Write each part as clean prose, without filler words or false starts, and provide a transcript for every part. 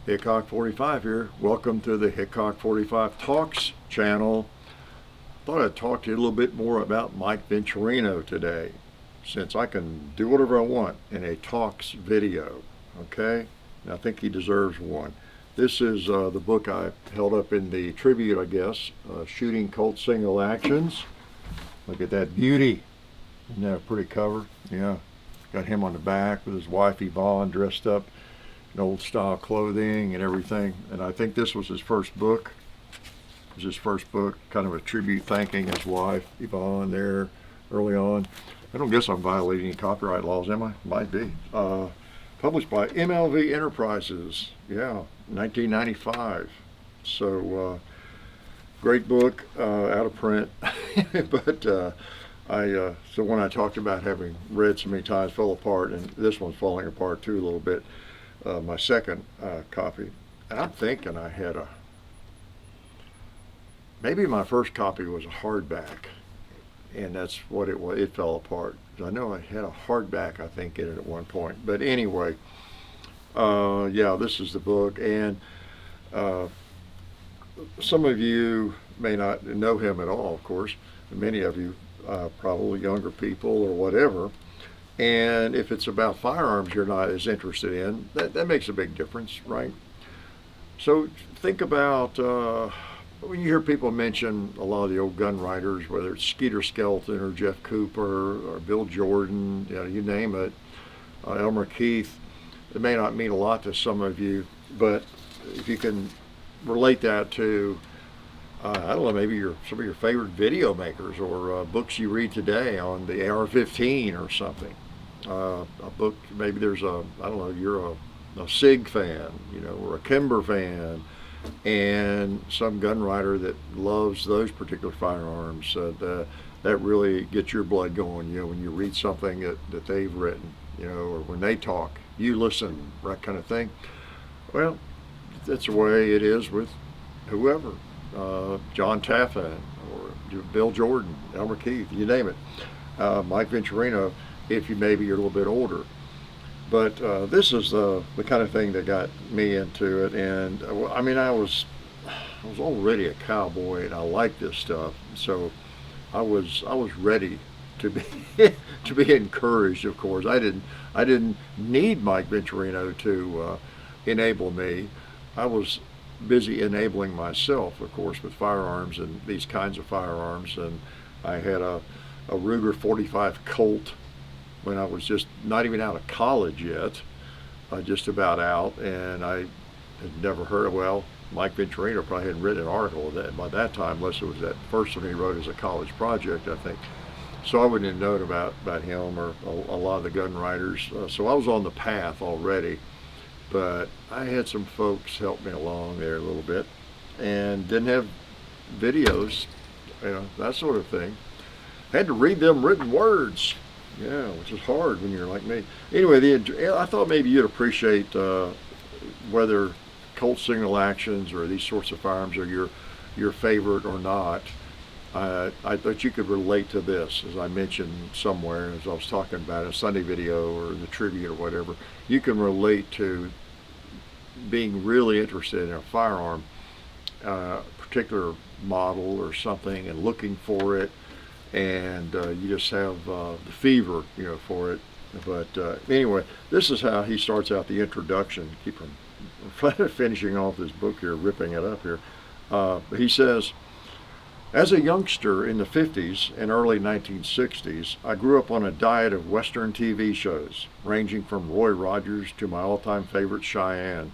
Hickok 45 here. Welcome to the Hickok 45 Talks channel. Thought I'd talk to you a little bit more about Mike Venturino today, since I can do whatever I want in a Talks video. Okay? And I think he deserves one. This is the book I held up in the tribute, I guess, Shooting Colt Single Actions. Look at that beauty. Isn't that a pretty cover? Yeah. Got him on the back with his wife Yvonne dressed up in old style clothing and everything. And I think this was his first book. It was his first book, kind of a tribute thanking his wife Yvonne there early on. I don't guess I'm violating any copyright laws, am I? Might be. Published by MLV Enterprises, yeah, 1995. So great book, out of print. But so when I talked about having read so many times, fell apart, and this one's falling apart too a little bit. My second copy, and I'm thinking I had maybe my first copy was a hardback, and that's what it was. It fell apart. I know I had a hardback, I think, in it at one point. But anyway, yeah, this is the book, and some of you may not know him at all, of course. Many of you, probably younger people or whatever. And if it's about firearms you're not as interested in, that makes a big difference, right? So think about when you hear people mention a lot of the old gun writers, whether it's Skeeter Skelton or Jeff Cooper or Bill Jordan, you name it, Elmer Keith. It may not mean a lot to some of you, but if you can relate that to, I don't know, maybe some of your favorite video makers or books you read today on the AR-15 or something. A book, maybe there's I don't know, you're a SIG fan, or a Kimber fan, and some gun writer that loves those particular firearms, that really gets your blood going, when you read something that they've written, or when they talk, you listen, that kind of thing. Well, that's the way it is with whoever, John Taffin or Bill Jordan, Elmer Keith, you name it, Mike Venturino, if you maybe you're a little bit older. But this is the kind of thing that got me into it. And I mean, I was already a cowboy, and I liked this stuff, so I was ready to be to be encouraged. Of course, I didn't need Mike Venturino to enable me. I was busy enabling myself, of course, with firearms and these kinds of firearms. And I had a Ruger 45 Colt when I was just not even out of college yet, just about out, and I had never heard of, well, Mike Venturino probably hadn't written an article of that by that time, unless it was that first one he wrote as a college project, I think. So I wouldn't have known about him or a lot of the gun writers. So I was on the path already, but I had some folks help me along there a little bit, and didn't have videos, that sort of thing. Had to read them written words. Yeah, which is hard when you're like me. Anyway, I thought maybe you'd appreciate whether Colt Single Actions or these sorts of firearms are your favorite or not. I thought you could relate to this, as I mentioned somewhere, as I was talking about in a Sunday video or the tribute or whatever. You can relate to being really interested in a firearm, particular model or something, and looking for it. And you just have the fever, for it. But anyway, this is how he starts out the introduction. Keep from finishing off this book here, ripping it up here. He says, as a youngster in the 50s and early 1960s, I grew up on a diet of Western TV shows, ranging from Roy Rogers to my all-time favorite Cheyenne.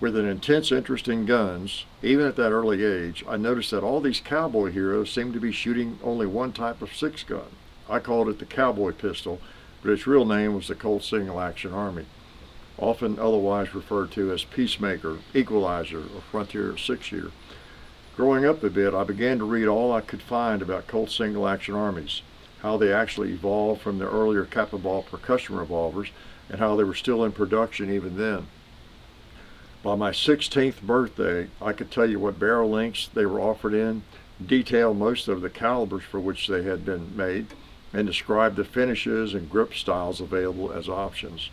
With an intense interest in guns, even at that early age, I noticed that all these cowboy heroes seemed to be shooting only one type of 6-gun. I called it the cowboy pistol, but its real name was the Colt Single Action Army, often otherwise referred to as Peacemaker, Equalizer, or Frontier 6-shooter. Growing up a bit, I began to read all I could find about Colt Single Action Armies, how they actually evolved from their earlier Cap-A-Ball percussion revolvers, and how they were still in production even then. By my 16th birthday, I could tell you what barrel lengths they were offered in, detail most of the calibers for which they had been made, and describe the finishes and grip styles available as options.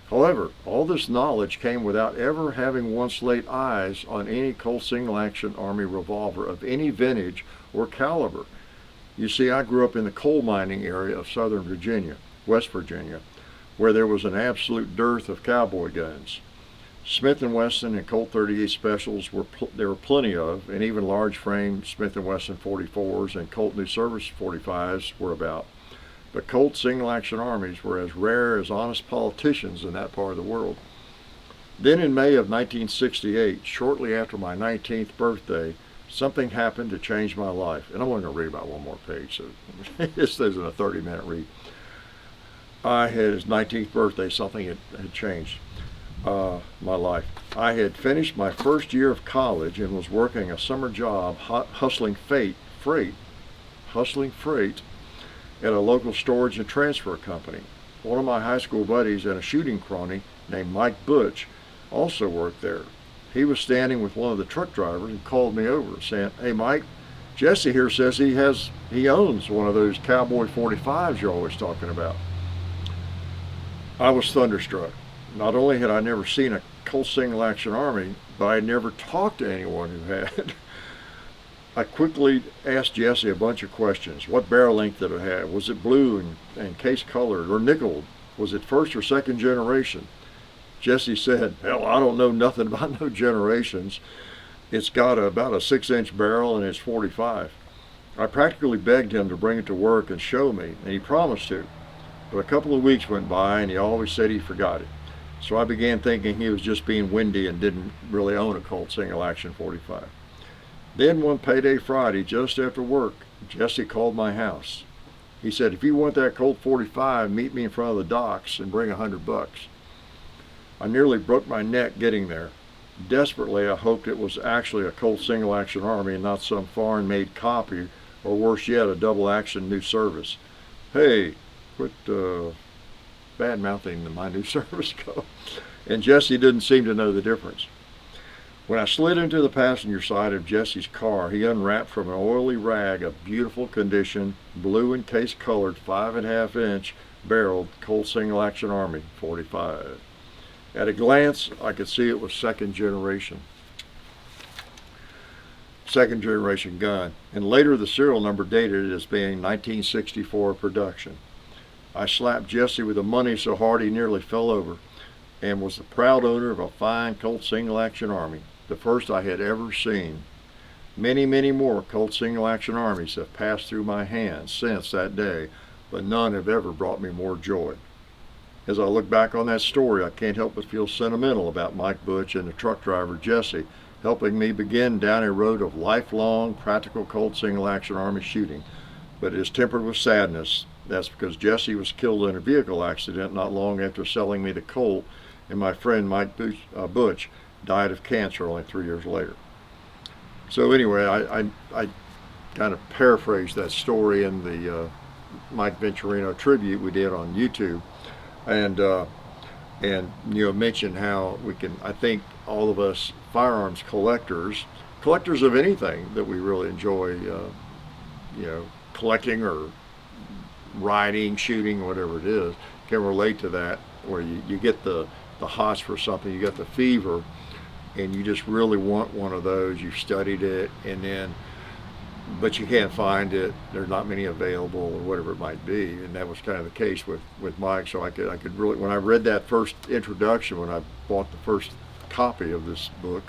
However, all this knowledge came without ever having once laid eyes on any Colt single action Army revolver of any vintage or caliber. You see, I grew up in the coal mining area of Southern Virginia, West Virginia, where there was an absolute dearth of cowboy guns. Smith & Wesson and Colt 38 Specials there were plenty of, and even large frame Smith & Wesson 44s and Colt New Service 45s were about. But Colt single action Armies were as rare as honest politicians in that part of the world. Then in May of 1968, shortly after my 19th birthday, something happened to change my life. And I'm only going to read about one more page, so this isn't a 30-minute read. I had his 19th birthday, something had changed my life. I had finished my first year of college and was working a summer job hustling freight at a local storage and transfer company. One of my high school buddies and a shooting crony named Mike Butch also worked there. He was standing with one of the truck drivers and called me over saying, "Hey Mike, Jesse here says he owns one of those Cowboy 45s you're always talking about." I was thunderstruck. Not only had I never seen a Colt single action Army, but I had never talked to anyone who had. I quickly asked Jesse a bunch of questions. What barrel length did it have? Was it blue and case colored or nickeled? Was it first or second generation? Jesse said, "Hell, I don't know nothing about no generations. It's got about a 6-inch barrel and it's 45. I practically begged him to bring it to work and show me, and he promised to. But a couple of weeks went by and he always said he forgot it. So I began thinking he was just being windy and didn't really own a Colt single action 45. Then one payday Friday, just after work, Jesse called my house. He said, "If you want that Colt 45, meet me in front of the docks and bring $100. I nearly broke my neck getting there. Desperately, I hoped it was actually a Colt single action Army and not some foreign-made copy, or worse yet, a double-action New Service. Hey, quit bad-mouthing my New Service go." And Jesse didn't seem to know the difference. When I slid into the passenger side of Jesse's car, he unwrapped from an oily rag a beautiful condition, blue and case-colored 5.5-inch barreled Colt single action Army 45. At a glance, I could see it was second generation gun, and later the serial number dated it as being 1964 production. I slapped Jesse with the money so hard he nearly fell over, and was the proud owner of a fine Colt single action Army, the first I had ever seen. Many, many more Colt single action Armies have passed through my hands since that day, but none have ever brought me more joy. As I look back on that story, I can't help but feel sentimental about Mike Butch and the truck driver Jesse helping me begin down a road of lifelong practical Colt single action Army shooting, but it is tempered with sadness. That's because Jesse was killed in a vehicle accident not long after selling me the Colt, and my friend Mike Butch died of cancer only 3 years later. So anyway, I kind of paraphrased that story in the Mike Venturino tribute we did on YouTube, and mentioned how we can, I think all of us firearms collectors of anything that we really enjoy, collecting or riding, shooting, whatever it is, can relate to that, where you get the hots for something, you get the fever, and you just really want one of those. You've studied it, but you can't find it. There's not many available, or whatever it might be, and that was kind of the case with Mike. So I could really, when I read that first introduction, when I bought the first copy of this book,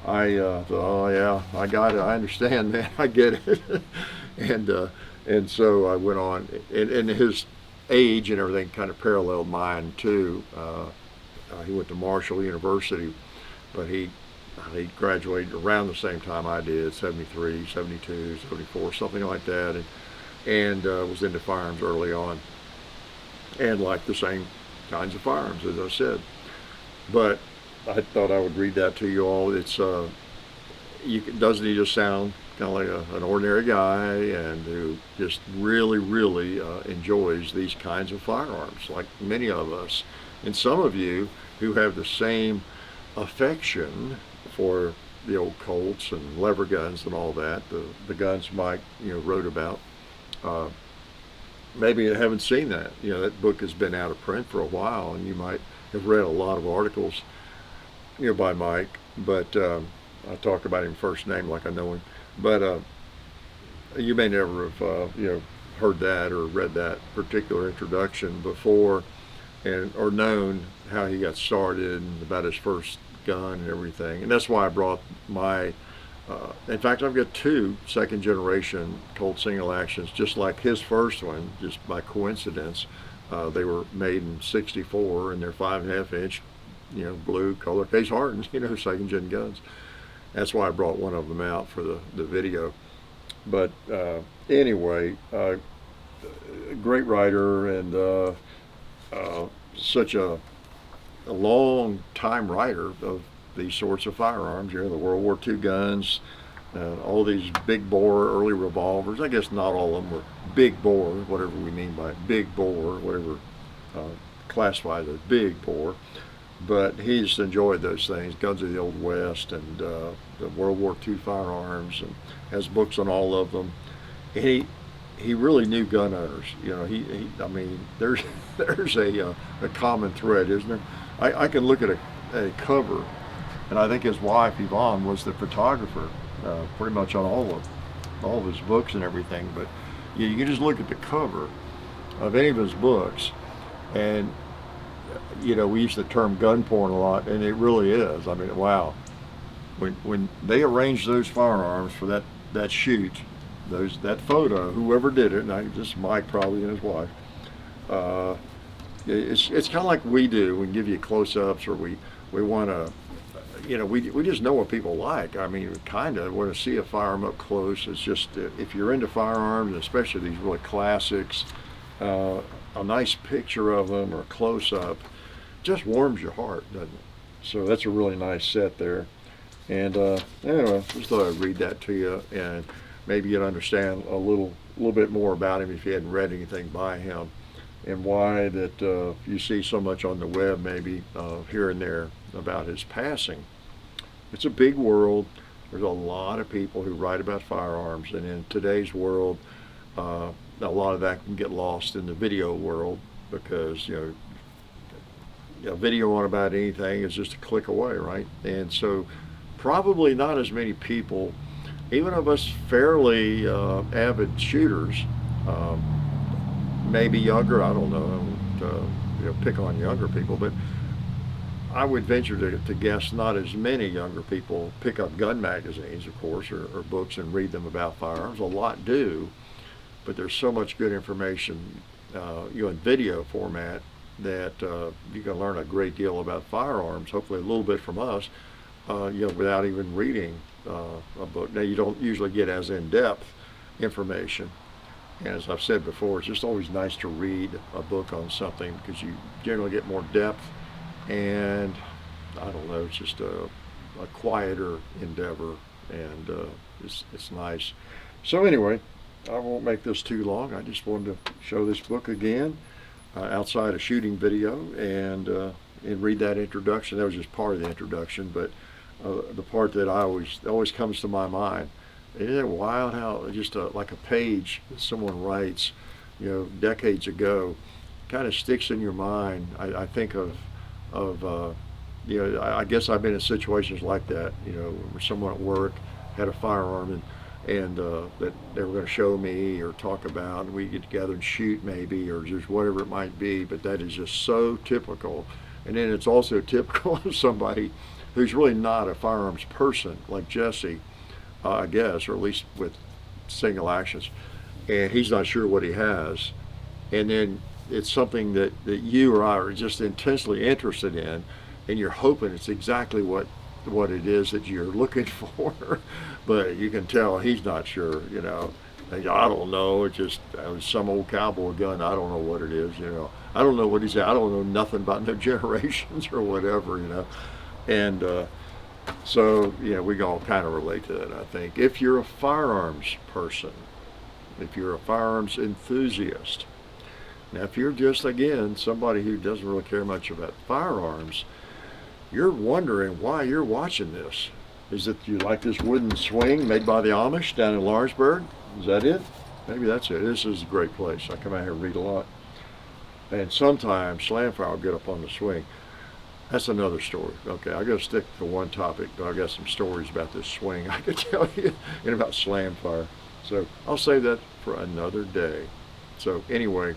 I thought, oh yeah, I got it. I understand, man. I get it. and so I went on, and his age and everything kind of paralleled mine too. He went to Marshall University, but he graduated around the same time I did, 73, 72, 74, something like that, and was into firearms early on, and liked the same kinds of firearms, as I said. But I thought I would read that to you all. It's doesn't he just sound kind of like an ordinary guy, and who just really, really enjoys these kinds of firearms, like many of us, and some of you who have the same affection for the old Colts and lever guns and all that, the guns Mike wrote about. Maybe you haven't seen that. That book has been out of print for a while, and you might have read a lot of articles, by Mike, but I talk about him first name like I know him. But you may never have, heard that or read that particular introduction before, and or known how he got started and about his first gun and everything. And that's why I brought my. In fact, I've got two second generation Colt single actions, just like his first one, just by coincidence. They were made in '64, and they're 5.5 inch, blue color case hardened, second gen guns. That's why I brought one of them out for the video. But anyway, great writer and such a long time writer of these sorts of firearms. The World War II guns, all these big bore early revolvers. I guess not all of them were big bore, whatever we mean by big bore, whatever classified as big bore. But he's enjoyed those things, guns of the Old West and the World War II firearms, and has books on all of them. And he really knew gun owners. I mean, there's a common thread, isn't there? I can look at a cover, and I think his wife Yvonne was the photographer, pretty much on all of his books and everything. But you can just look at the cover of any of his books, and we use the term gun porn a lot, and it really is. I mean, wow. When they arranged those firearms for that shoot, that photo, whoever did it, and this Mike probably and his wife, it's kind of like we do. We give you close-ups, or we want to, we just know what people like. I mean, we kind of want to see a firearm up close. It's just if you're into firearms, especially these really classics, a nice picture of them or a close-up just warms your heart, doesn't it? So that's a really nice set there. And anyway, just thought I'd read that to you, and maybe you'd understand a little bit more about him if you hadn't read anything by him, and why that you see so much on the web, maybe here and there, about his passing. It's a big world. There's a lot of people who write about firearms, and in today's world, a lot of that can get lost in the video world, because video on about anything is just a click away, right? And so probably not as many people, even of us fairly avid shooters, maybe younger, I don't know, pick on younger people, but I would venture to guess not as many younger people pick up gun magazines, of course, or books and read them about firearms. A lot do, but there's so much good information in video format that you can learn a great deal about firearms, hopefully a little bit from us, without even reading a book. Now, you don't usually get as in-depth information. And as I've said before, it's just always nice to read a book on something, because you generally get more depth, and I don't know, it's just a quieter endeavor, and it's nice. So anyway, I won't make this too long. I just wanted to show this book again, outside a shooting video, and read that introduction. That was just part of the introduction, but the part that always comes to my mind. Isn't it wild how just like a page that someone writes, decades ago, kind of sticks in your mind. I think of I guess I've been in situations like that, where someone at work had a firearm, and that they were going to show me or talk about, and we get together and shoot maybe, or just whatever it might be. But that is just so typical. And then it's also typical of somebody who's really not a firearms person, like Jesse, I guess, or at least with single actions, and he's not sure what he has. And then it's something that you or I are just intensely interested in, and you're hoping it's exactly what it is that you're looking for. But you can tell he's not sure, I don't know, it was some old cowboy gun, I don't know what it is, I don't know what he's at, I don't know nothing about no generations or whatever, and so we all kind of relate to that, I think. If you're a firearms person, if you're a firearms enthusiast, now if you're just, again, somebody who doesn't really care much about firearms, you're wondering why you're watching this. Is it you like this wooden swing made by the Amish down in Lawrenceburg? Is that it? Maybe that's it. This is a great place. I come out here and read a lot. And sometimes Slamfire will get up on the swing. That's another story. Okay, I got to stick to one topic, but I got some stories about this swing I could tell you and about slam fire. So I'll save that for another day. So anyway,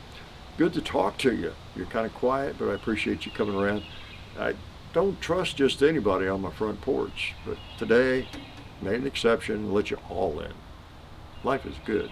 good to talk to you. You're kind of quiet, but I appreciate you coming around. I don't trust just anybody on my front porch, but today made an exception and let you all in. Life is good.